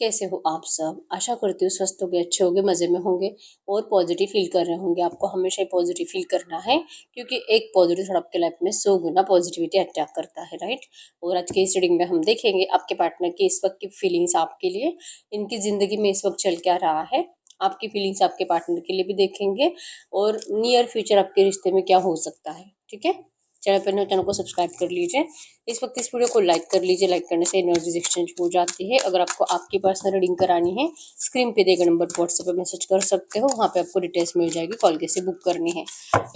कैसे हो आप सब? आशा करती हूँ स्वस्थ होगे, अच्छे होगे, मज़े में होंगे और पॉजिटिव फील कर रहे होंगे। आपको हमेशा ही पॉजिटिव फील करना है क्योंकि एक पॉजिटिव थॉट आपके लाइफ में 100 गुना पॉजिटिविटी अट्रैक्ट करता है, राइट? और आज के इस रीडिंग में हम देखेंगे आपके पार्टनर की इस वक्त की फीलिंग्स आपके लिए, इनकी ज़िंदगी में इस वक्त चल क्या रहा है, आपकी फीलिंग्स आपके पार्टनर के लिए भी देखेंगे और नियर फ्यूचर आपके रिश्ते में क्या हो सकता है, ठीक है? चैनल को सब्सक्राइब कर लीजिए। इस वक्त इस वीडियो को लाइक कर लीजिए। लाइक करने से एनर्जीज एक्सचेंज हो जाती है। अगर आपको आपकी पर्सनल रीडिंग करानी है, स्क्रीन पे दिए गए नंबर पर व्हाट्सएप पे मैसेज कर सकते हो। वहाँ पे आपको डिटेल्स मिल जाएगी, कॉल कैसे बुक करनी है।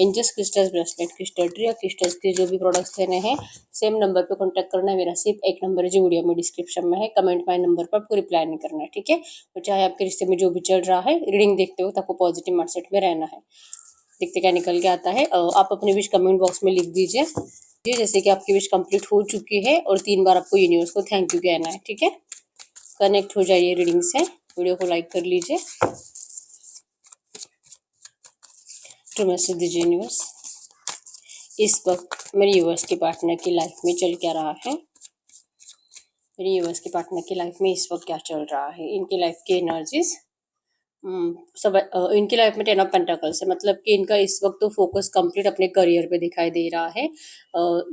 Inches crystals, bracelet, crystal tree या क्रिस्टल्स के जो भी प्रोडक्ट्स लेने हैं, सेम नंबर पर कॉन्टैक्ट करना है। मेरा सिर्फ एक नंबर है जो वीडियो में डिस्क्रिप्शन में है। कमेंट माई नंबर पर आपको रिप्लाई नहीं करना है, ठीक है? और चाहे आपके रिश्ते में जो भी चल रहा है, रीडिंग देखते हो तो आपको पॉजिटिव माइंडसेट में रहना है। देखते क्या निकल के आता है। आप अपनी विश कमेंट बॉक्स में लिख दीजिए। जैसे कि आपकी विश कंप्लीट हो चुकी है और 3 बार आपको यूनिवर्स को थैंक यू कहना है, ठीक है? कनेक्ट हो जाइए रीडिंग से। वीडियो को लाइक कर लीजिए। तो मैसेज दीजिए यूनिवर्स, इस वक्त मेरे यूनिवर्स के पार्टनर की लाइफ में चल क्या रहा है। मेरे यूनिवर्स के पार्टनर की लाइफ में इस वक्त क्या चल रहा है, इनकी लाइफ की एनर्जीज। सब इनकी लाइफ में 10 ऑफ पेंटाकल्स है, मतलब कि इनका इस वक्त तो फोकस कंप्लीट अपने करियर पे दिखाई दे रहा है।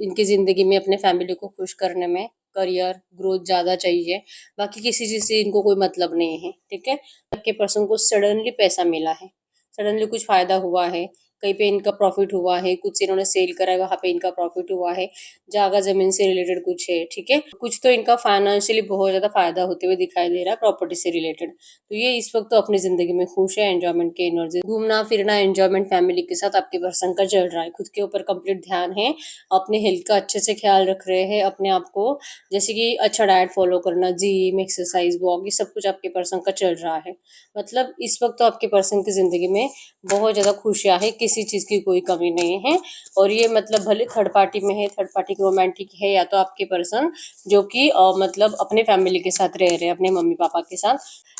इनकी ज़िंदगी में अपने फैमिली को खुश करने में करियर ग्रोथ ज़्यादा चाहिए। बाकी किसी चीज़ से इनको कोई मतलब नहीं है, ठीक है? आपके पर्सन को सडनली पैसा मिला है, सडनली कुछ फ़ायदा हुआ है, कहीं पे इनका प्रॉफिट हुआ है, कुछ इन्होंने सेल करा है वहाँ पे इनका प्रॉफिट हुआ है, जगह ज़मीन से रिलेटेड कुछ है, ठीक है? कुछ तो इनका फाइनेंशियली बहुत ज़्यादा फ़ायदा होते हुए दिखाई दे रहा है प्रॉपर्टी से रिलेटेड। तो ये इस वक्त तो अपनी ज़िंदगी में खुश है, एन्जॉयमेंट की एनर्जी, घूमना-फिरना, एन्जॉयमेंट फैमिली के साथ आपके पर्सन का चल रहा है। खुद के ऊपर कंप्लीट ध्यान है, अपने हेल्थ का अच्छे से ख्याल रख रहे हैं, अपने आप को जैसे कि अच्छा डाइट फॉलो करना, जिम, एक्सरसाइज, वॉक, ये सब कुछ आपके पर्सन का चल रहा है। मतलब इस वक्त तो आपके पर्सन की ज़िंदगी में बहुत ज़्यादा खुशियाँ हैं, किसी चीज़ की कोई कमी नहीं है। और ये मतलब भले थर्ड पार्टी में है, थर्ड पार्टी रोमांटिक है, या तो आपके पर्सन जो कि मतलब अपने फैमिली के साथ रह रहे हैं, अपने मम्मी-पापा के साथ।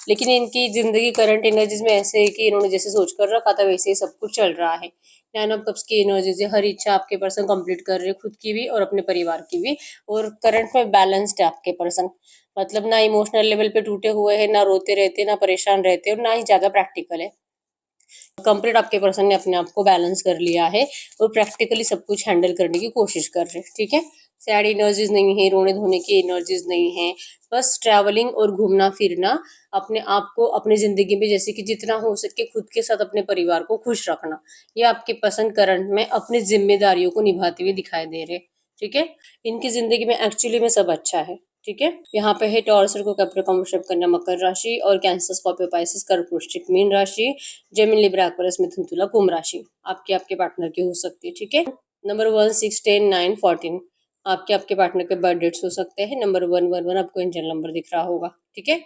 लेकिन इनकी ज़िंदगी करंट एनर्जीज़ में ऐसे है कि इन्होंने जैसे सोच कर रखा था वैसे ही सब कुछ चल रहा है। 9 ऑफ कप्स की एनर्जीज़ है, हर इच्छा आपके पर्सन कंप्लीट कर रहे हैं, खुद की भी और अपने परिवार की भी। और करंट में बैलेंस्ड है आपके पर्सन, मतलब ना इमोशनल लेवल पे टूटे हुए हैं, ना रोते रहते, ना परेशान रहते और ना ही ज़्यादा प्रैक्टिकल है। कंप्लीट आपके पर्सन ने अपने आप को बैलेंस कर लिया है और प्रैक्टिकली सब कुछ हैंडल करने की कोशिश कर रहे हैं, ठीक है? सैड एनर्जीज नहीं है, रोने धोने की एनर्जीज नहीं है, बस ट्रैवलिंग और घूमना फिरना, अपने आप को अपनी जिंदगी में जैसे कि जितना हो सके खुद के साथ अपने परिवार को खुश रखना, ये आपके पसंद करंट में अपनी जिम्मेदारियों को निभाते हुए दिखाई दे रहे, ठीक है? इनकी जिंदगी में एक्चुअली में सब अच्छा है, ठीक है? यहाँ पे है टॉरस को कैप्रिकॉर्न वृषभ कन्या मकर राशि और कैंसर स्कॉर्पियो पाइसेस कर्क वृश्चिक मीन राशि, जेमिनी लिब्रा एक्वेरियस मिथुन तुला कुंभ राशि आपके आपके पार्टनर की हो सकती है, ठीक है? नंबर 1, 6, 10, 9, 14 आपके आपके पार्टनर के बर्थ डेट्स हो सकते हैं। नंबर 111 आपको एंजल नंबर दिख रहा होगा, ठीक है?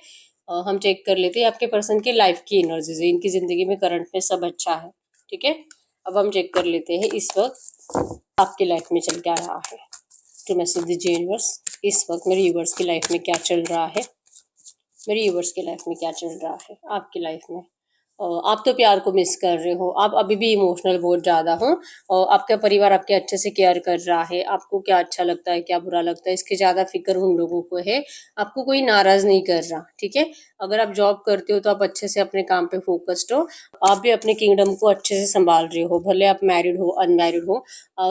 हम चेक कर लेते हैं आपके पर्सन की लाइफ की एनर्जीज, इनकी जिंदगी में करंट में सब अच्छा है, ठीक है? अब हम चेक कर लेते हैं इस वक्त आपकी लाइफ में चल क्या रहा है। तो मैसेज दीजिए यूनिवर्स, इस वक्त मेरे यूनिवर्स की लाइफ में क्या चल रहा है, मेरी यूनिवर्स की लाइफ में क्या चल रहा है आपकी लाइफ में। आप तो प्यार को मिस कर रहे हो, आप अभी भी इमोशनल बहुत ज़्यादा हो और आपका परिवार आपके अच्छे से केयर कर रहा है, आपको क्या अच्छा लगता है, क्या बुरा लगता है, इसकी ज़्यादा फिक्र उन लोगों को है, आपको कोई नाराज़ नहीं कर रहा, ठीक है? अगर आप जॉब करते हो तो आप अच्छे से अपने काम पे फोकस्ड हो, आप भी अपने किंगडम को अच्छे से संभाल रहे हो, भले आप मैरिड हो, अनमैरिड हो।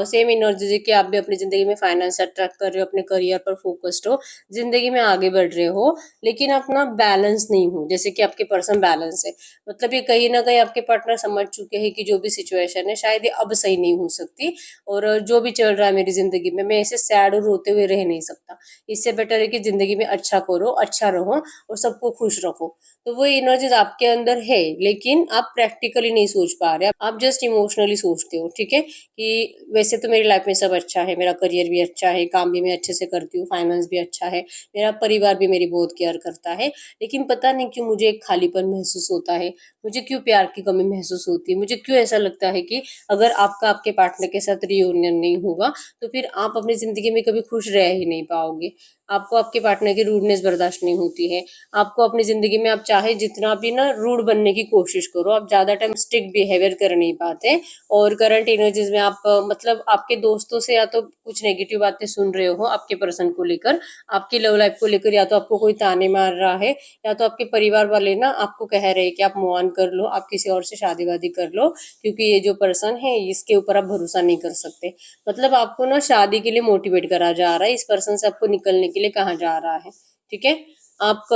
सेम एनर्जी है कि आप भी अपनी ज़िंदगी में फाइनेंस अट्रैक्ट कर रहे हो, अपने करियर पर फोकस्ड हो, ज़िंदगी में आगे बढ़ रहे हो, लेकिन अपना बैलेंस नहीं हो, जैसे कि आपके पर्सन बैलेंस है। मतलब ये कहीं न कहीं आपके पार्टनर समझ चुके हैं कि जो भी सिचुएशन है शायद ये अब सही नहीं हो सकती और जो भी चल रहा है मेरी ज़िंदगी में मैं ऐसे सैड और रोते हुए रह नहीं सकता। इससे बेटर है कि ज़िंदगी में अच्छा करो, अच्छा रहो और सबको खुश रखो। तो वो एनर्जीज़ आपके अंदर है, लेकिन आप प्रैक्टिकली नहीं सोच पा रहे, आप जस्ट इमोशनली सोचते हो, ठीक है? कि वैसे तो मेरी लाइफ में सब अच्छा है, मेरा करियर भी अच्छा है, काम भी मैं अच्छे से करती हूँ, फाइनेंस भी अच्छा है, मेरा परिवार भी मेरी बहुत केयर करता है, लेकिन पता नहीं क्यों मुझे एक खालीपन महसूस होता है, मुझे क्यों प्यार की कमी महसूस होती है, मुझे क्यों ऐसा लगता है कि अगर आपका आपके पार्टनर के साथ रियूनियन नहीं होगा तो फिर आप अपनी ज़िंदगी में कभी खुश रह ही नहीं पाओगे। आपको आपके पार्टनर की रूडनेस बर्दाश्त नहीं होती है। आपको अपनी ज़िंदगी में आप चाहे जितना भी ना रूड बनने की कोशिश करो, आप ज़्यादा टाइम स्ट्रिक्ट बिहेवियर कर नहीं पाते। और करंट एनर्जीज में आप मतलब आपके दोस्तों से या तो कुछ नेगेटिव बातें सुन रहे हो आपके पर्सन को लेकर, आपकी लव लाइफ को लेकर, या तो आपको कोई ताने मार रहा है, या तो आपके परिवार वाले ना आपको कह रहे हैं कि आप मूव ऑन कर लो, आप किसी और से शादी वादी कर लो, क्योंकि ये जो पर्सन है इसके ऊपर आप भरोसा नहीं कर सकते। मतलब आपको ना शादी के लिए मोटिवेट करा जा रहा है, इस पर्सन से आपको निकलने के लिए कहा जा रहा है। ठीक है। आप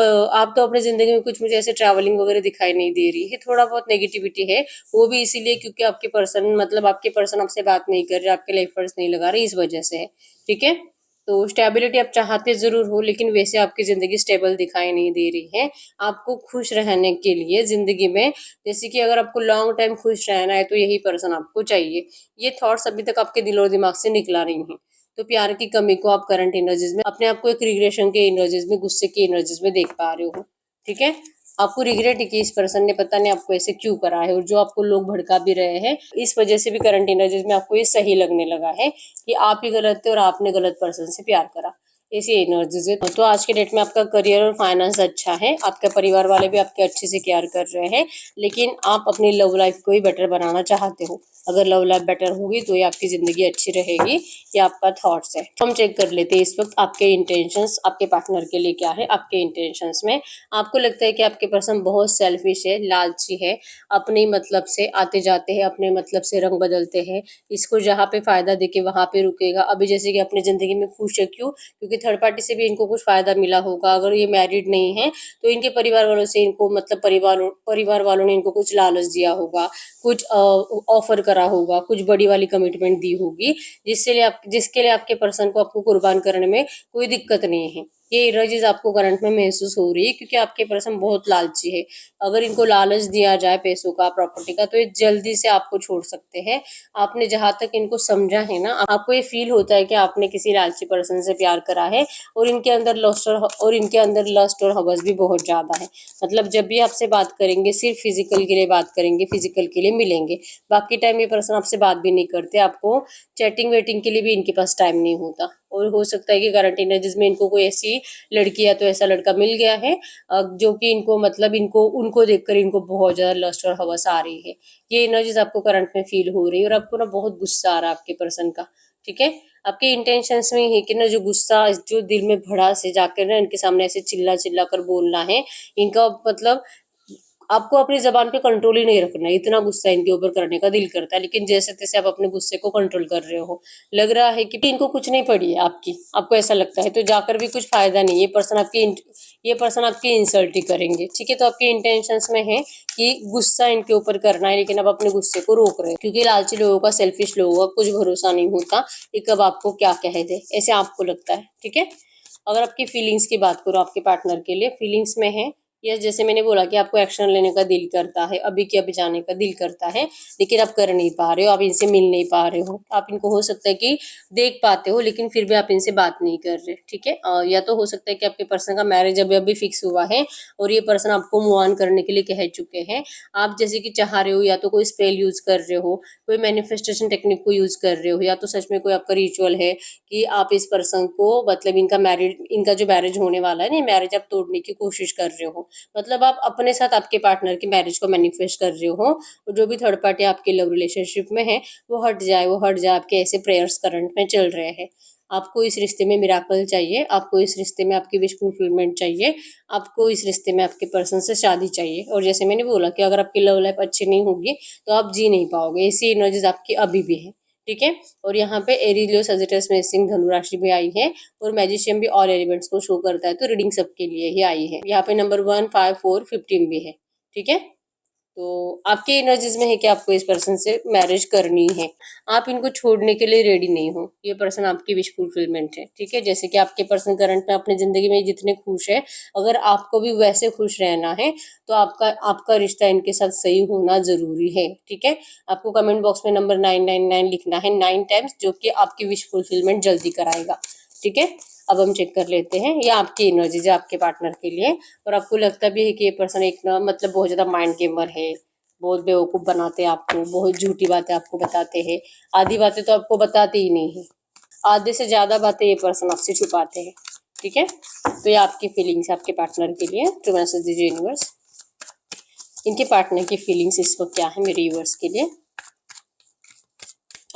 तो अपनी जिंदगी में कुछ मुझे ऐसे ट्रैवलिंग वगैरह दिखाई नहीं दे रही है, थोड़ा बहुत नेगेटिविटी है, वो भी इसीलिए क्योंकि आपके पर्सन आपसे बात नहीं कर रहे, आपके लिए एफर्ट्स नहीं लगा रहे, इस वजह से है। ठीक है। तो स्टेबिलिटी आप चाहते जरूर हो, लेकिन वैसे आपकी जिंदगी स्टेबल दिखाई नहीं दे रही है। आपको खुश रहने के लिए जिंदगी में, जैसे कि अगर आपको लॉन्ग टाइम खुश रहना है तो यही पर्सन आपको चाहिए। ये थॉट्स अभी तक आपके दिल और दिमाग से निकला नहीं है। तो प्यार की कमी को आप करंट एनर्जीज में अपने आप को एक रिग्रेशन के एनर्जीज में, गुस्से की एनर्जीज में देख पा रहे हो। ठीक है। आपको रिग्रेट है कि इस पर्सन ने पता नहीं आपको ऐसे क्यों करा है, और जो आपको लोग भड़का भी रहे हैं, इस वजह से भी करंट एनर्जीज में आपको ये सही लगने लगा है कि आप ही गलत थे और आपने गलत पर्सन से प्यार करा। ऐसी एनर्जीज है। तो आज के डेट में आपका करियर और फाइनेंस अच्छा है, आपके परिवार वाले भी आपके अच्छे से केयर कर रहे हैं, लेकिन आप अपनी लव लाइफ को ही बेटर बनाना चाहते हो। अगर लव लाइफ बेटर होगी तो ये आपकी जिंदगी अच्छी रहेगी, ये आपका थॉट्स है। तो हम चेक कर लेते हैं इस वक्त आपके इंटेंशंस आपके पार्टनर के लिए क्या है। आपके इंटेंशंस में आपको लगता है कि आपके पर्सन बहुत सेल्फिश है, लालची है, अपने मतलब से आते जाते हैं, अपने मतलब से रंग बदलते हैं, इसको जहाँ पे फायदा देके वहां पे रुकेगा। अभी जैसे कि अपनी जिंदगी में खुश है, क्यों? क्योंकि थर्ड पार्टी से भी इनको कुछ फायदा मिला होगा। अगर ये मैरिड नहीं है तो इनके परिवार वालों से इनको मतलब परिवार वालों ने इनको कुछ लालच दिया होगा, कुछ ऑफर करा होगा, कुछ बड़ी वाली कमिटमेंट दी होगी, जिसके लिए आपके पर्सन को आपको कुर्बान करने में कोई दिक्कत नहीं है। ये एनर्जीज आपको करंट में महसूस हो रही है, क्योंकि आपके पर्सन बहुत लालची है। अगर इनको लालच दिया जाए पैसों का, प्रॉपर्टी का, तो ये जल्दी से आपको छोड़ सकते हैं। आपने जहां तक इनको समझा है ना, आपको ये फील होता है कि आपने किसी लालची पर्सन से प्यार करा है, और इनके अंदर लस्ट और हवस भी बहुत ज्यादा है। मतलब जब भी आपसे बात करेंगे सिर्फ फिजिकल के लिए बात करेंगे, फिजिकल के लिए मिलेंगे, बाकी टाइम ये पर्सन आपसे बात भी नहीं करते। आपको चैटिंग वेटिंग के लिए भी इनके पास टाइम नहीं होता। और हो सकता है कि करंट एनर्जीज में इनको कोई ऐसी लड़की या तो ऐसा लड़का मिल गया है जो कि इनको मतलब इनको उनको देखकर इनको बहुत ज्यादा लस्ट और हवस आ रही है। ये एनर्जीज आपको करंट में फील हो रही है, और आपको ना बहुत गुस्सा आ रहा है आपके पर्सन का। ठीक है। आपके इंटेंशंस में है कि ना जो गुस्सा जो दिल में भड़ा से जाकर ना इनके सामने ऐसे चिल्ला चिल्ला कर बोलना है। इनका मतलब आपको अपनी जबान पे कंट्रोल ही नहीं रखना है, इतना गुस्सा इनके ऊपर करने का दिल करता है, लेकिन जैसे तैसे आप अपने गुस्से को कंट्रोल कर रहे हो। लग रहा है कि इनको कुछ नहीं पड़ी है आपकी, आपको ऐसा लगता है, तो जाकर भी कुछ फायदा नहीं। ये पर्सन आपकी इंसल्ट ही करेंगे। ठीक है। तो आपके इंटेंशंस में है कि गुस्सा इनके ऊपर करना है, लेकिन आप अपने गुस्से को रोक रहे हैं, क्योंकि लालची लोगों का, सेल्फिश लोगों का कुछ भरोसा नहीं होता कि कब आपको क्या कह दे, ऐसे आपको लगता है। ठीक है। अगर आपकी फीलिंग्स की बात करो, आपके पार्टनर के लिए फीलिंग्स में है, यस, जैसे मैंने बोला कि आपको एक्शन लेने का दिल करता है, अभी के अभी जाने का दिल करता है, लेकिन आप कर नहीं पा रहे हो, आप इनसे मिल नहीं पा रहे हो। आप इनको हो सकता है कि देख पाते हो, लेकिन फिर भी आप इनसे बात नहीं कर रहे। ठीक है। या तो हो सकता है कि आपके पर्सन का मैरिज अभी अभी फिक्स हुआ है, और ये पर्सन आपको मूव ऑन करने के लिए कह चुके हैं। आप जैसे कि चाह रहे हो, या तो कोई स्पेल यूज कर रहे हो, कोई मैनिफेस्टेशन टेक्निक को यूज कर रहे हो, या तो सच में कोई आपका रिचुअल है कि आप इस पर्सन को मतलब इनका जो मैरिज होने वाला है ना, मैरिज आप तोड़ने की कोशिश कर रहे हो। मतलब आप अपने साथ आपके पार्टनर की मैरिज को मैनिफेस्ट कर रहे हो, और जो भी थर्ड पार्टी आपके लव रिलेशनशिप में है वो हट जाए, वो हट जाए। आपके ऐसे प्रेयर्स करंट में चल रहे हैं। आपको इस रिश्ते में मिराकल चाहिए, आपको इस रिश्ते में आपकी विश फुलफिलमेंट चाहिए, आपको इस रिश्ते में आपके पर्सन से शादी चाहिए। और जैसे मैंने बोला कि अगर आपकी लव लाइफ अच्छी नहीं होगी तो आप जी नहीं पाओगे, ऐसी एनर्जीज आपकी अभी भी है। ठीक है। और यहाँ पे एरीज लियो सजिटस में सिंह धनु राशि भी आई है, और मैजिशियन भी ऑल एलिमेंट्स को शो करता है, तो रीडिंग सबके लिए ही आई है। यहाँ पे नंबर 1, 5, 4, 15 भी है। ठीक है। तो आपके एनर्जीज में है कि आपको इस पर्सन से मैरिज करनी है, आप इनको छोड़ने के लिए रेडी नहीं हो। ये पर्सन आपकी विश फुलफिलमेंट है। ठीक है। जैसे कि आपके पर्सन करंट में अपनी जिंदगी में जितने खुश है, अगर आपको भी वैसे खुश रहना है तो आपका आपका रिश्ता इनके साथ सही होना जरूरी है। ठीक है। आपको कमेंट बॉक्स में नंबर 999 लिखना है 9 टाइम्स, जो कि आपकी विश फुलफिलमेंट जल्दी कराएगा। ठीक है। अब हम चेक कर लेते हैं ये आपकी एनर्जीज है आपके पार्टनर के लिए। और आपको लगता भी है कि ये पर्सन एक ना मतलब बहुत ज्यादा माइंड गेमर है, बहुत बेवकूफ बनाते हैं आपको, बहुत झूठी बातें आपको बताते हैं, आधी बातें तो आपको बताते ही नहीं है, आधे से ज्यादा बातें ये पर्सन आपसे छुपाते हैं। ठीक है। तो ये आपकी फीलिंग्स आपके पार्टनर के लिए। टू मैसेज दीजिए यूनिवर्स, इनके पार्टनर की फीलिंग्स इस वक्त क्या है मेरे यूनिवर्स के लिए।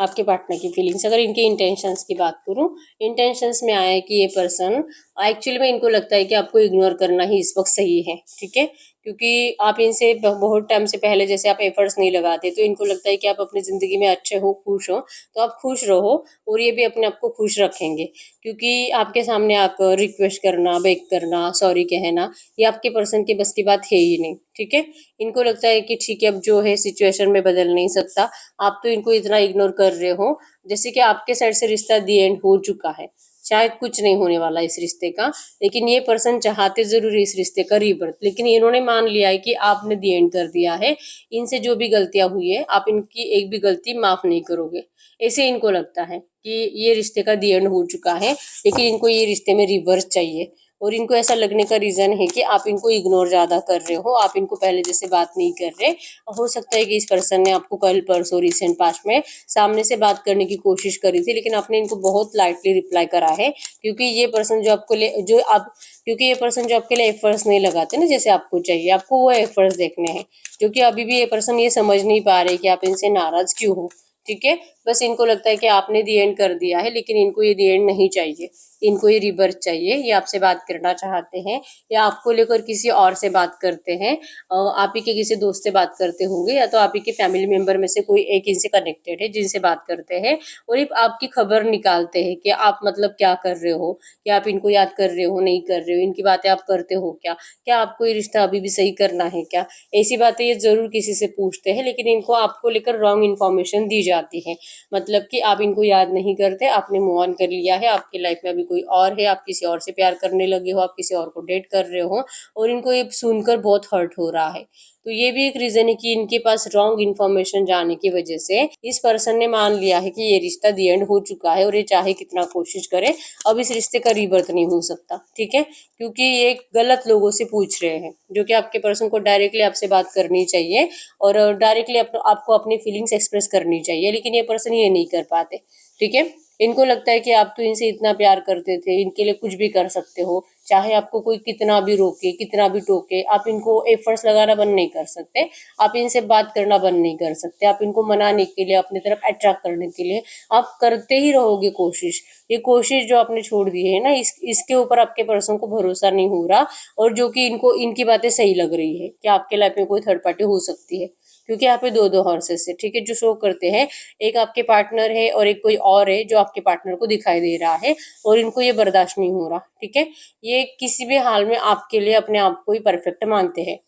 आपके पार्टनर की फीलिंग्स, अगर इनके इंटेंशंस की बात करूं, इंटेंशंस में आया है कि ये पर्सन एक्चुअली में इनको लगता है कि आपको इग्नोर करना ही इस वक्त सही है, ठीक है। क्योंकि आप इनसे बहुत टाइम से पहले जैसे आप एफर्ट्स नहीं लगाते, तो इनको लगता है कि आप अपनी ज़िंदगी में अच्छे हो, खुश हो, तो आप खुश रहो और ये भी अपने आप को खुश रखेंगे। क्योंकि आपके सामने आप रिक्वेस्ट करना, बेग करना, सॉरी कहना, ये आपके पर्सन के बस की बात है ही नहीं, ठीक है। इनको लगता है कि ठीक है, अब जो है सिचुएशन में बदल नहीं सकता, आप तो इनको इतना इग्नोर कर रहे हो जैसे कि आपके साइड से रिश्ता दी एंड हो चुका है, शायद कुछ नहीं होने वाला इस रिश्ते का। लेकिन ये पर्सन चाहते जरूर इस रिश्ते का रीबर्थ, लेकिन इन्होंने मान लिया है कि आपने दी एंड कर दिया है। इनसे जो भी गलतियां हुई है, आप इनकी एक भी गलती माफ नहीं करोगे। ऐसे इनको लगता है कि ये रिश्ते का दी एंड हो चुका है, लेकिन इनको ये रिश्ते में रिवर्स चाहिए। और इनको ऐसा लगने का रीजन है कि आप इनको इग्नोर ज्यादा कर रहे हो, आप इनको पहले जैसे बात नहीं कर रहे। हो सकता है कि इस पर्सन ने आपको कल परसों रिसेंट पास्ट में सामने से बात करने की कोशिश करी थी, लेकिन आपने इनको बहुत लाइटली रिप्लाई करा है। क्योंकि ये पर्सन जो आपको जो आप क्योंकि ये पर्सन जो आपके लिए एफर्ट्स नहीं लगाते ना जैसे आपको चाहिए, आपको वो एफर्ट्स देखने हैं। जो कि अभी भी ये पर्सन ये समझ नहीं पा रहे कि आप इनसे नाराज क्यों हो, ठीक है। बस इनको लगता है कि आपने दी एंड कर दिया है, लेकिन इनको ये दी एंड नहीं चाहिए, इनको ये रिबर्थ चाहिए। ये आपसे बात करना चाहते हैं, या आपको लेकर किसी और से बात करते हैं, आप ही के किसी दोस्त से बात करते होंगे, या तो आप ही के फैमिली मेंबर में से कोई एक इनसे कनेक्टेड है जिनसे बात करते हैं। और ये आपकी खबर निकालते हैं कि आप मतलब क्या कर रहे हो, क्या आप इनको याद कर रहे हो, नहीं कर रहे हो, इनकी बातें आप करते हो क्या, क्या आपको ये रिश्ता अभी भी सही करना है क्या। ऐसी बातें ये जरूर किसी से पूछते हैं, लेकिन इनको आपको लेकर रॉन्ग इन्फॉर्मेशन दी जाती है। मतलब कि आप इनको याद नहीं करते, आपने मूव ऑन कर लिया है, आपकी लाइफ में अभी कोई और है, आप किसी और से प्यार करने लगे हो, आप किसी और को डेट कर रहे हो, और इनको ये सुनकर बहुत हर्ट हो रहा है। तो ये भी एक रीजन है कि इनके पास रॉन्ग इन्फॉर्मेशन जाने की वजह से इस पर्सन ने मान लिया है कि ये रिश्ता दी एंड हो चुका है, और ये चाहे कितना कोशिश करे, अब इस रिश्ते का रीबर्थ नहीं हो सकता, ठीक है। क्योंकि ये गलत लोगों से पूछ रहे हैं, जो कि आपके पर्सन को डायरेक्टली आपसे बात करनी चाहिए और डायरेक्टली आपको अपनी फीलिंग्स एक्सप्रेस करनी चाहिए, लेकिन ये पर्सन ये नहीं कर पाते, ठीक है। इनको लगता है कि आप तो इनसे इतना प्यार करते थे, इनके लिए कुछ भी कर सकते हो, चाहे आपको कोई कितना भी रोके, कितना भी टोके, आप इनको एफर्ट्स लगाना बंद नहीं कर सकते, आप इनसे बात करना बंद नहीं कर सकते, आप इनको मनाने के लिए, अपनी तरफ अट्रैक्ट करने के लिए आप करते ही रहोगे कोशिश। ये कोशिश जो आपने छोड़ दी है ना, इसके ऊपर आपके पर्सन को भरोसा नहीं हो रहा, और जो कि इनको इनकी बातें सही लग रही है कि आपके लाइफ में कोई थर्ड पार्टी हो सकती है। क्योंकि यहाँ पे दो दो हॉर्सेस है, ठीक है, जो शो करते हैं, एक आपके पार्टनर है और एक कोई और है जो आपके पार्टनर को दिखाई दे रहा है, और इनको ये बर्दाश्त नहीं हो रहा, ठीक है। ये किसी भी हाल में आपके लिए अपने आप को ही परफेक्ट मानते हैं।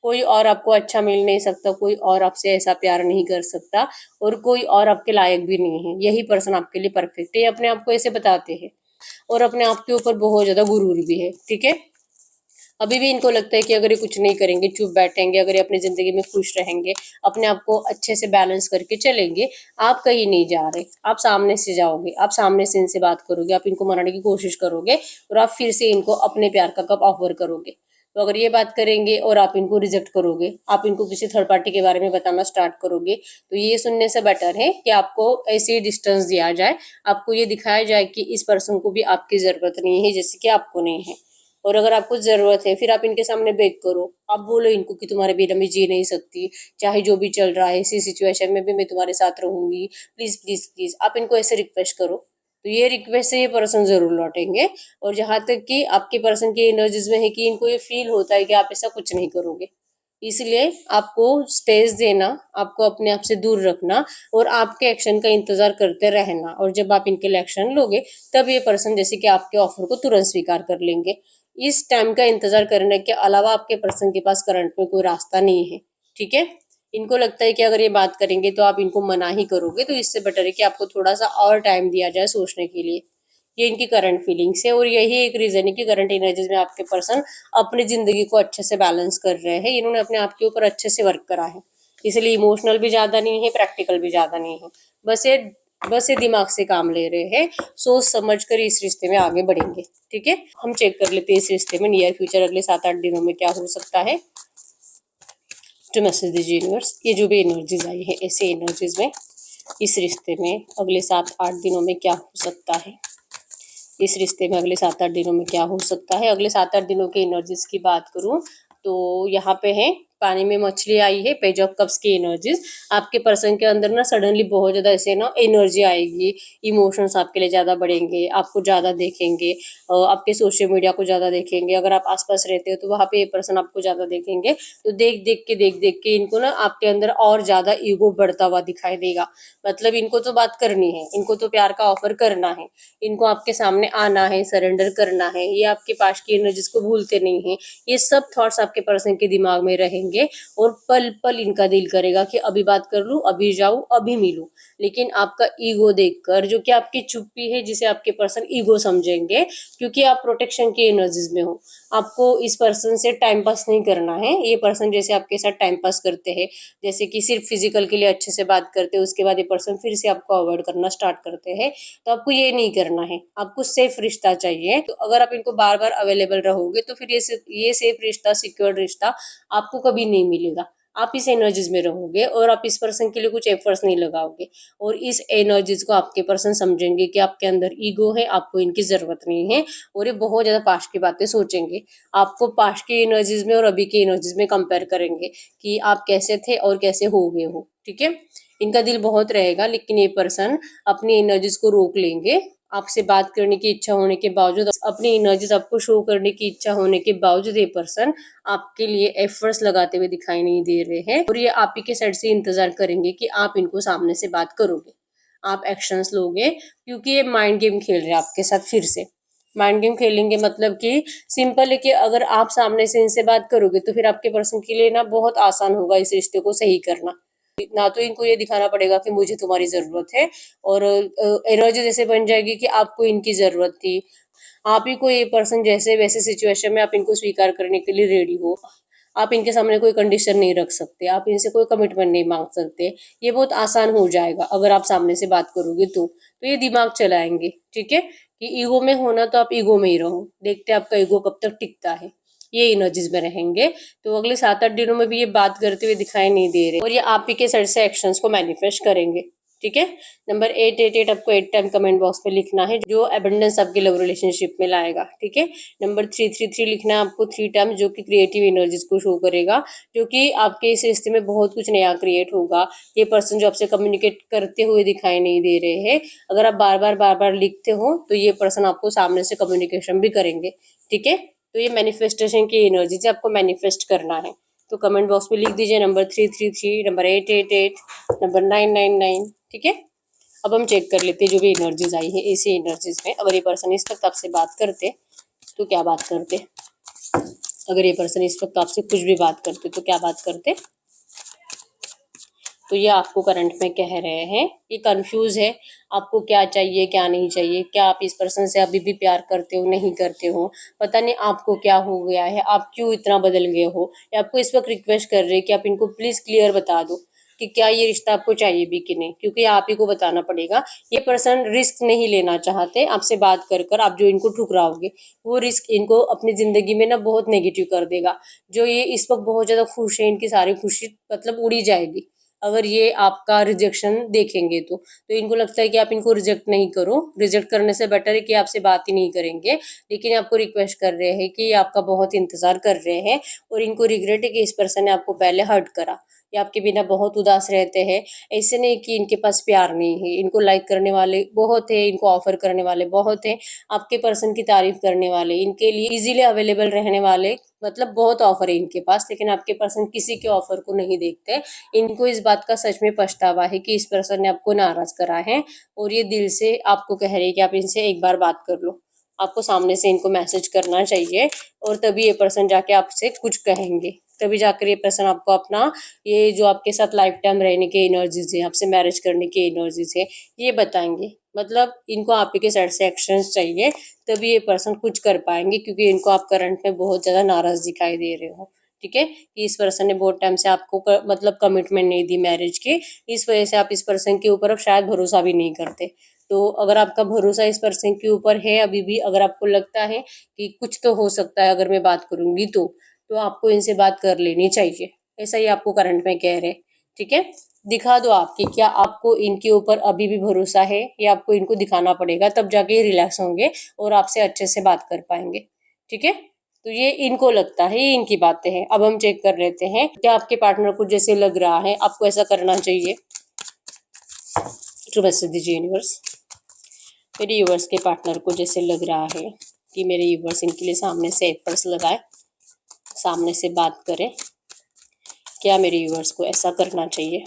कोई और आपको अच्छा मिल नहीं सकता, कोई और आपसे ऐसा प्यार नहीं कर सकता, और कोई और आपके लायक भी नहीं है, यही पर्सन आपके लिए परफेक्ट है, ये अपने आप को ऐसे बताते हैं। और अपने आप के ऊपर बहुत ज्यादा गुरूर भी है, ठीक है। अभी भी इनको लगता है कि अगर ये कुछ नहीं करेंगे, चुप बैठेंगे, अगर ये अपनी जिंदगी में खुश रहेंगे, अपने आप को अच्छे से बैलेंस करके चलेंगे, आप कहीं नहीं जा रहे, आप सामने से जाओगे, आप सामने से इनसे बात करोगे, आप इनको मनाने की कोशिश करोगे, और आप फिर से इनको अपने प्यार का कप ऑफर करोगे। तो अगर ये बात करेंगे और आप इनको रिजेक्ट करोगे, आप इनको किसी थर्ड पार्टी के बारे में बताना स्टार्ट करोगे, तो ये सुनने से बेटर है कि आपको ऐसे डिस्टेंस दिया जाए, आपको ये दिखाया जाए कि इस पर्सन को भी आपकी जरूरत नहीं है जैसे कि आपको नहीं है। और अगर आपको जरूरत है, फिर आप इनके सामने बेग करो, आप बोलो इनको कि तुम्हारे बिना मैं जी नहीं सकती, चाहे जो भी चल रहा है, इसी सिचुएशन में भी मैं तुम्हारे साथ रहूंगी, प्लीज प्लीज प्लीज, आप इनको ऐसे रिक्वेस्ट करो। तो ये रिक्वेस्ट से ये पर्सन जरूर लौटेंगे। और जहां तक कि आपके पर्सन की एनर्जीज में है कि इनको ये फील होता है कि आप ऐसा कुछ नहीं करोगे, इसलिए आपको स्पेस देना, आपको अपने आप से दूर रखना, और आपके एक्शन का इंतजार करते रहना, और जब आप इनके लिए एक्शन लोगे, तब ये पर्सन जैसे कि आपके ऑफर को तुरंत स्वीकार कर लेंगे। इस टाइम का इंतजार करने के अलावा आपके पर्सन के पास करंट में कोई रास्ता नहीं है, ठीक है। इनको लगता है कि अगर ये बात करेंगे तो आप इनको मना ही करोगे, तो इससे बेटर है कि आपको थोड़ा सा और टाइम दिया जाए सोचने के लिए। ये इनकी करंट फीलिंग्स है, और यही एक रीजन है कि करंट एनर्जीज में आपके पर्सन अपनी जिंदगी को अच्छे से बैलेंस कर रहे हैं, इन्होंने अपने आप के ऊपर अच्छे से वर्क करा है, इसलिए इमोशनल भी ज्यादा नहीं है, प्रैक्टिकल भी ज्यादा नहीं है। बस ये बस ये दिमाग से काम ले रहे हैं, सोच समझ कर इस रिश्ते में आगे बढ़ेंगे, ठीक है। हम चेक कर लेते हैं इस रिश्ते में नियर फ्यूचर अगले 7-8 दिनों में क्या हो सकता है। जो मैसेज दीजिए यूनिवर्स, ये जो भी एनर्जीज आई है, ऐसे एनर्जीज में इस रिश्ते में अगले 7-8 दिनों में क्या हो सकता है। इस रिश्ते में अगले 7-8 दिनों में क्या हो सकता है। अगले 7-8 दिनों की एनर्जीज की बात करूँ तो यहाँ पे है पानी में मछली आई है, पेज ऑफ कप्स की एनर्जीज। आपके पर्सन के अंदर ना सडनली बहुत ज़्यादा ऐसे ना एनर्जी आएगी, इमोशंस आपके लिए ज़्यादा बढ़ेंगे, आपको ज़्यादा देखेंगे, आपके सोशल मीडिया को ज़्यादा देखेंगे। अगर आप आसपास रहते हो तो वहाँ पे ये पर्सन आपको ज़्यादा देखेंगे। तो देख देख के इनको ना आपके अंदर और ज़्यादा ईगो बढ़ता हुआ दिखाई देगा। मतलब इनको तो बात करनी है, इनको तो प्यार का ऑफर करना है, इनको आपके सामने आना है, सरेंडर करना है। ये आपके पास की एनर्जीज को भूलते नहीं है। ये सब थॉट्स आपके पर्सन के दिमाग में रहेंगे और पल पल इनका दिल करेगा कि अभी बात कर लूं, अभी जाऊं, अभी मिलूं। लेकिन आपका ईगो देखकर, जो कि आपकी चुप्पी है, जिसे आपके पर्सन ईगो समझेंगे, क्योंकि आप प्रोटेक्शन की एनर्जीज में हो। आपको इस पर्सन से टाइम पास नहीं करना है। ये पर्सन जैसे आपके साथ टाइम पास करते हैं, जैसे कि सिर्फ फिजिकल के लिए अच्छे से बात करते हैं, उसके बाद ये पर्सन फिर से आपको अवॉइड करना स्टार्ट करते हैं। तो आपको ये नहीं करना है, आपको सेफ रिश्ता चाहिए। तो अगर आप इनको बार बार अवेलेबल रहोगे तो फिर ये सेफ रिश्ता, सिक्योर रिश्ता आपको कभी नहीं मिलेगा। आप इस एनर्जीज में रहोगे और आप इस पर्सन के लिए कुछ एफर्ट्स नहीं लगाओगे, और इस एनर्जीज को आपके पर्सन समझेंगे कि आपके अंदर ईगो है, आपको इनकी जरूरत नहीं है, और ये बहुत ज्यादा पास्ट की बातें सोचेंगे। आपको पास्ट की एनर्जीज में और अभी की एनर्जीज में कंपेयर करेंगे कि आप कैसे थे और कैसे हो गए हो। ठीक है, इनका दिल बहुत रहेगा, लेकिन ये पर्सन अपनी एनर्जीज को रोक लेंगे। आपसे बात करने की इच्छा होने के बावजूद, अपनी एनर्जीज आपको शो करने की इच्छा होने के बावजूद, ये पर्सन आपके लिए एफर्ट्स लगाते हुए दिखाई नहीं दे रहे हैं, और ये आप ही के साइड से इंतजार करेंगे कि आप इनको सामने से बात करोगे, आप एक्शंस लोगे, क्योंकि ये माइंड गेम खेल रहे हैं आपके साथ। फिर से माइंड गेम खेलेंगे, मतलब कि सिंपल है कि अगर आप सामने से इनसे बात करोगे तो फिर आपके पर्सन के लिए ना बहुत आसान होगा इस रिश्ते को सही करना। ना तो इनको ये दिखाना पड़ेगा कि मुझे तुम्हारी जरूरत है, और एनर्जी जैसे बन जाएगी कि आपको इनकी जरूरत थी। आप ही को ये पर्सन जैसे वैसे सिचुएशन में आप इनको स्वीकार करने के लिए रेडी हो। आप इनके सामने कोई कंडीशन नहीं रख सकते, आप इनसे कोई कमिटमेंट नहीं मांग सकते। ये बहुत आसान हो जाएगा अगर आप सामने से बात करोगे तो ये दिमाग चलाएंगे। ठीक है, कि ईगो में होना तो आप ईगो में ही रहो, देखते हैं आपका ईगो कब तक टिकता है। ये एनर्जीज में रहेंगे। तो अगले 7-8 दिनों में भी ये बात करते हुए दिखाई नहीं दे रहे, और ये आप ही के साइड से एक्शंस को मैनिफेस्ट करेंगे। ठीक है, नंबर 888 आपको 8 टाइम कमेंट बॉक्स में लिखना है, जो एबंडेंस आपके लव रिलेशनशिप में लाएगा। ठीक है, नंबर 333 लिखना है आपको 3 टाइम, जो कि क्रिएटिव एनर्जीज को शो करेगा, जो कि आपके इस रिश्ते में बहुत कुछ नया क्रिएट होगा। ये पर्सन जो आपसे कम्युनिकेट करते हुए दिखाई नहीं दे रहे हैं, अगर आप बार बार लिखते हो तो ये पर्सन आपको सामने से कम्युनिकेशन भी करेंगे। ठीक है, तो ये मैनिफेस्टेशन की एनर्जी से आपको मैनिफेस्ट करना है। तो कमेंट बॉक्स में लिख दीजिए नंबर 333, नंबर 888, नंबर 999। ठीक है, अब हम चेक कर लेते हैं जो भी एनर्जीज आई है इसी एनर्जीज में। अगर ये पर्सन इस वक्त आपसे बात करते तो क्या बात करते, अगर ये पर्सन इस वक्त आपसे कुछ भी बात करते तो क्या बात करते। तो ये आपको करंट में कह रहे हैं, ये कंफ्यूज है, आपको क्या चाहिए क्या नहीं चाहिए, क्या आप इस पर्सन से अभी भी प्यार करते हो नहीं करते हो, पता नहीं आपको क्या हो गया है, आप क्यों इतना बदल गए हो। या आपको इस वक्त रिक्वेस्ट कर रहे हैं कि आप इनको प्लीज क्लियर बता दो कि क्या ये रिश्ता आपको चाहिए भी कि नहीं, क्योंकि आप ही को बताना पड़ेगा। ये पर्सन रिस्क नहीं लेना चाहते, आपसे बात कर कर आप जो इनको ठुकराओगे वो रिस्क इनको अपनी जिंदगी में ना बहुत नेगेटिव कर देगा। जो ये इस वक्त बहुत ज्यादा खुश है, इनकी सारी खुशी मतलब उड़ी जाएगी अगर ये आपका रिजेक्शन देखेंगे। तो इनको लगता है कि आप इनको रिजेक्ट नहीं करो, रिजेक्ट करने से बेटर है कि आपसे बात ही नहीं करेंगे। लेकिन आपको रिक्वेस्ट कर रहे हैं कि ये आपका बहुत इंतजार कर रहे हैं, और इनको रिग्रेट है कि इस पर्सन ने आपको पहले हर्ट करा। ये आपके बिना बहुत उदास रहते हैं। ऐसे नहीं कि इनके पास प्यार नहीं है, इनको लाइक करने वाले बहुत है, इनको ऑफर करने वाले बहुत है, आपके पर्सन की तारीफ करने वाले, इनके लिए इजीली अवेलेबल रहने वाले, मतलब बहुत ऑफर है इनके पास। लेकिन आपके पर्सन किसी के ऑफर को नहीं देखते। इनको इस बात का सच में पछतावा है कि इस पर्सन ने आपको नाराज करा है, और ये दिल से आपको कह रहे हैं कि आप इनसे एक बार बात कर लो। आपको सामने से इनको मैसेज करना चाहिए, और तभी ये पर्सन जाके आपसे कुछ कहेंगे, तभी जाकर ये पर्सन आपको अपना, ये जो आपके साथ लाइफ टाइम रहने की एनर्जीज है, आपसे मैरिज करने की एनर्जीज है, ये बताएंगे। मतलब इनको आप ही के साइड से एक्शंस चाहिए, तभी ये पर्सन कुछ कर पाएंगे, क्योंकि इनको आप करंट में बहुत ज्यादा नाराज दिखाई दे रहे हो। ठीक है, कि इस पर्सन ने बहुत टाइम से आपको मतलब कमिटमेंट नहीं दी मैरिज की, इस वजह से आप इस पर्सन के ऊपर अब शायद भरोसा भी नहीं करते। तो अगर आपका भरोसा इस पर्सन के ऊपर है अभी भी, अगर आपको लगता है कि कुछ तो हो सकता है अगर मैं बात करूंगी तो आपको इनसे बात कर लेनी चाहिए। ऐसा ही आपको करंट में कह रहे हैं। ठीक है, दिखा दो आप कि क्या आपको इनके ऊपर अभी भी भरोसा है या आपको इनको दिखाना पड़ेगा, तब जाके रिलैक्स होंगे और आपसे अच्छे से बात कर पाएंगे। ठीक है, तो ये इनको लगता है, ये इनकी बातें हैं। अब हम चेक कर लेते हैं क्या आपके पार्टनर को जैसे लग रहा है आपको ऐसा करना चाहिए। तो मैसेज दीजिए यूनिवर्स, मेरे यूवर्स के पार्टनर को जैसे लग रहा है कि मेरे यूवर्स इनके लिए सामने से एफर्ट्स लगाए, सामने से बात करें, क्या मेरे यूवर्स को ऐसा करना चाहिए।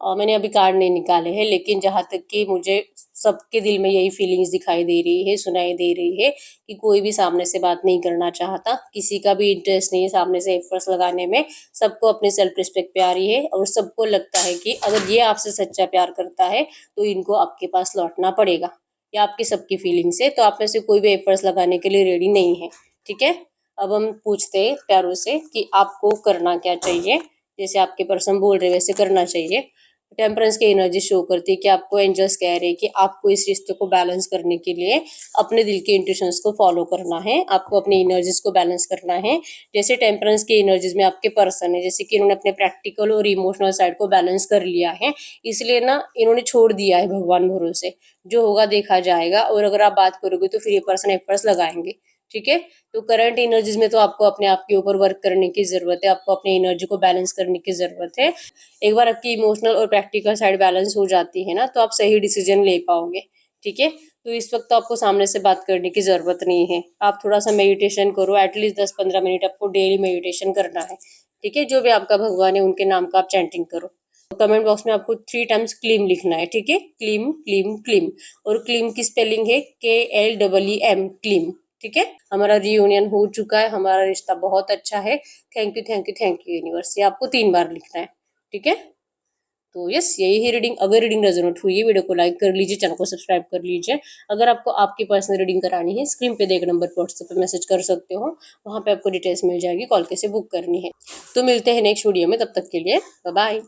और मैंने अभी कार्ड नहीं निकाले हैं, लेकिन जहाँ तक कि मुझे सबके दिल में यही फीलिंग्स दिखाई दे रही है, सुनाई दे रही है कि कोई भी सामने से बात नहीं करना चाहता, किसी का भी इंटरेस्ट नहीं है सामने से एफर्ट्स लगाने में। सबको अपने सेल्फ रिस्पेक्ट प्यारी है और सबको लगता है कि अगर ये आपसे सच्चा प्यार करता है तो इनको आपके पास लौटना पड़ेगा, या आपकी सबकी फीलिंग्स है। तो आप में से कोई भी एफर्ट्स लगाने के लिए रेडी नहीं है। ठीक है, अब हम पूछते हैं प्यारों से कि आपको करना क्या चाहिए। जैसे आपके पर्सन बोल रहे वैसे करना चाहिए। टेम्परेंस की एनर्जी शो करती है कि आपको एंजल्स कह रहे हैं कि आपको इस रिश्ते को बैलेंस करने के लिए अपने दिल के इंट्यूशंस को फॉलो करना है, आपको अपनी एनर्जीज को बैलेंस करना है। जैसे टेम्परेंस की एनर्जीज में आपके पर्सन है, जैसे कि इन्होंने अपने प्रैक्टिकल और इमोशनल साइड को बैलेंस कर लिया है, इसलिए ना इन्होंने छोड़ दिया है भगवान भरोसे, जो होगा देखा जाएगा। और अगर आप बात करोगे तो फिर ये पर्सन एफर्ट्स लगाएंगे। ठीक है, तो करंट एनर्जीज में तो आपको अपने आप के ऊपर वर्क करने की जरूरत है, आपको अपनी एनर्जी को बैलेंस करने की जरूरत है। एक बार आपकी इमोशनल और प्रैक्टिकल साइड बैलेंस हो जाती है ना, तो आप सही डिसीजन ले पाओगे। ठीक है, तो इस वक्त तो आपको सामने से बात करने की जरूरत नहीं है। आप थोड़ा सा मेडिटेशन करो, एटलीस्ट 10-15 मिनट आपको डेली मेडिटेशन करना है। ठीक है, जो भी आपका भगवान है उनके नाम का आप चैंटिंग करो। कमेंट बॉक्स में आपको 3 टाइम्स क्लीम लिखना है। ठीक है, क्लीम क्लीम क्लीम। और क्लीम की स्पेलिंग है KLEEM, क्लीम। ठीक है, हमारा रियूनियन हो चुका है, हमारा रिश्ता बहुत अच्छा है। Thank you thank you thank you universe, ये आपको 3 बार लिखना है। ठीक है, तो यस, यही है रीडिंग। अगर रीडिंग रेजोनेट हुई है, वीडियो को लाइक कर लीजिए, चैनल को सब्सक्राइब कर लीजिए। अगर आपको आपकी पर्सनल रीडिंग करानी है, स्क्रीन पे देख नंबर पर व्हाट्सएप पे मैसेज कर सकते हो, वहाँ पे आपको डिटेल्स मिल जाएगी, कॉल कैसे बुक करनी है। तो मिलते हैं नेक्स्ट वीडियो में, तब तक के लिए बाय बाय।